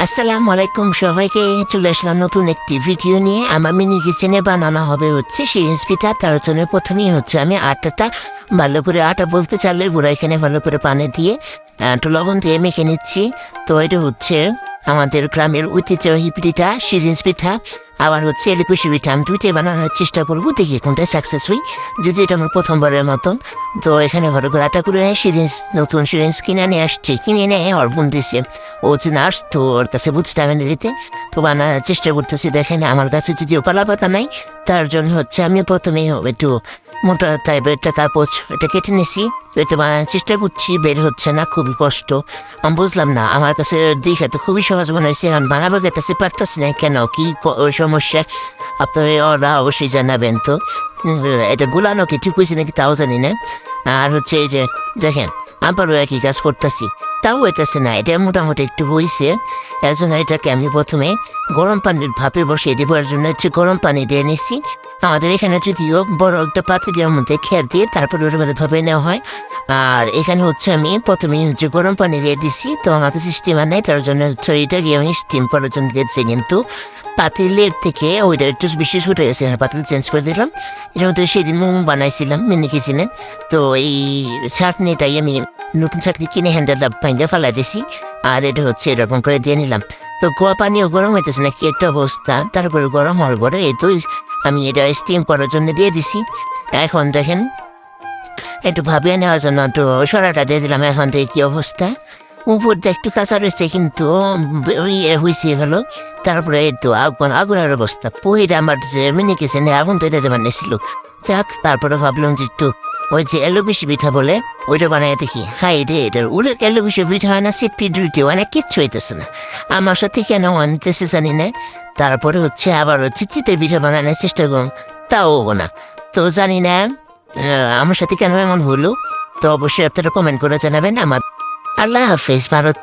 আসসালামু আলাইকুম সবাইকে। চলে আসলাম নতুন একটি ভিডিও নিয়ে। আমার মিনি কিচেনে বানানো হবে হচ্ছে সিরিঞ্জ পিঠা। তার জন্য প্রথমেই হচ্ছে আমি আটাটা ভালো করে, আটা বলতে চালের গুঁড়া, এখানে ভালো করে পানি দিয়ে একটু লবণ দিয়ে মেখে নিচ্ছি। তো এটা হচ্ছে আমাদের গ্রামের ঐতিহ্যবাহী পিঠা, সিরিঞ্জ পিঠা। আবার হচ্ছে এলিকুশি পিঠা। আমি দুইটাই বানানোর চেষ্টা করবো, দেখি কোনটা সাকসেস হই। যদি এটা আমার প্রথমবারের মতন। তো এখানে ভালো করে আটা করে সিরিঞ্জ, নতুন সিরিঞ্জ কিনে নিয়ে আসছি। কিনে নিয়ে ওর বোন দিছে, ও যে নার্স, তো ওর কাছে বুঝতে হবে না দিতে। তো বানানোর চেষ্টা করতেছি। দেখেন আমার কাছে যদিও কলা পাতা নাই, তার জন্য হচ্ছে আমি প্রথমেই একটু মোটা টাইপের একটা কাগজ এটা কেটে নিছি। তো এতে বানানোর চেষ্টা করছি, বের হচ্ছে না, খুবই কষ্ট। আমি বুঝলাম না, আমার কাছে দেখে তো খুবই সহজ মনে হয়েছে, এখন বানাবার কাছে পারতেছি না কেন, কি সমস্যা আপনারা ওরা অবশ্যই জানাবেন। তো এটা গুলানো কি ঠিক হয়েছে নাকি তাও জানি না। আর হচ্ছে এই যে দেখেন আবারও একই কাজ করতেছি, তাও হইতেছে না। এটা মোটামুটি একটু হয়েছে। এর জন্য এটাকে আমি প্রথমে গরম পানির ভাপে বসিয়ে দেবো। এর জন্য একটু গরম পানি দিয়ে নিচ্ছি। আমাদের এখানে যদিও বড় একটা পাতিলের মধ্যে খেয়ার দিয়ে তারপরে ওর মধ্যে ভাবে নেওয়া হয়। আর এখানে হচ্ছে আমি প্রথমে হচ্ছে গরম পানি দিয়ে দিছি। তো আমাদের স্টিমার নেই, তার জন্য হচ্ছে এটাকে আমি স্টিম করার জন্য দিয়েছি। কিন্তু পাতিলের থেকে ওইটা একটু বেশি ছুটে গেছে, পাতিল চেঞ্জ করে দিলাম। এটার মধ্যে সেদিন মোমো বানাইছিলাম মিনি কিচেনে। তো এই চাটনিটাই আমি নতুন চাটনি কিনে হ্যান্ডেলটা ভাঙে ফেলাই দিছি। আর এটা হচ্ছে এরকম করে দিয়ে নিলাম। তো পানিও গরম হইতেছে না, কি একটা অবস্থা। তারপরে গরম হওয়ার পরে এই তো আমি এটা স্টিম করার জন্য দিয়ে দিছি। এখন দেখেন একটু ভাবিয়ে নেওয়ার জন্য একটু সরাটা দিয়ে দিলাম। এখন থেকে কি অবস্থা, উপরটা একটু কাঁচা রয়েছে কিন্তু হয়েছে ভালো। তারপরে এই তো আগুনের অবস্থা পহিরা আমার যে মিনি কিচেনে আগুন তো এটা বানিয়েছিল। যাক, তারপরে ভাবলাম যে একটু ওই যে এলোবিশি পিঠা বলে ওইটা বানাই দেখি। হাই রে, এটার উলে এলোবিশি পিঠা হয় না, সিট পিঠুটি হয় না, কিচ্ছু হইতেছে না। আমার সাথে কেন আনতেছে জানি না। তারপরে হচ্ছে আবার হচ্ছে চিতের পিঠা বানানোর চেষ্টা করুন, তাও না। তো জানি না আমার সাথে কেন এমন হলো। তো অবশ্যই আপনারা কমেন্ট করে জানাবেন। আল্লাহ হাফেজ, ভারত।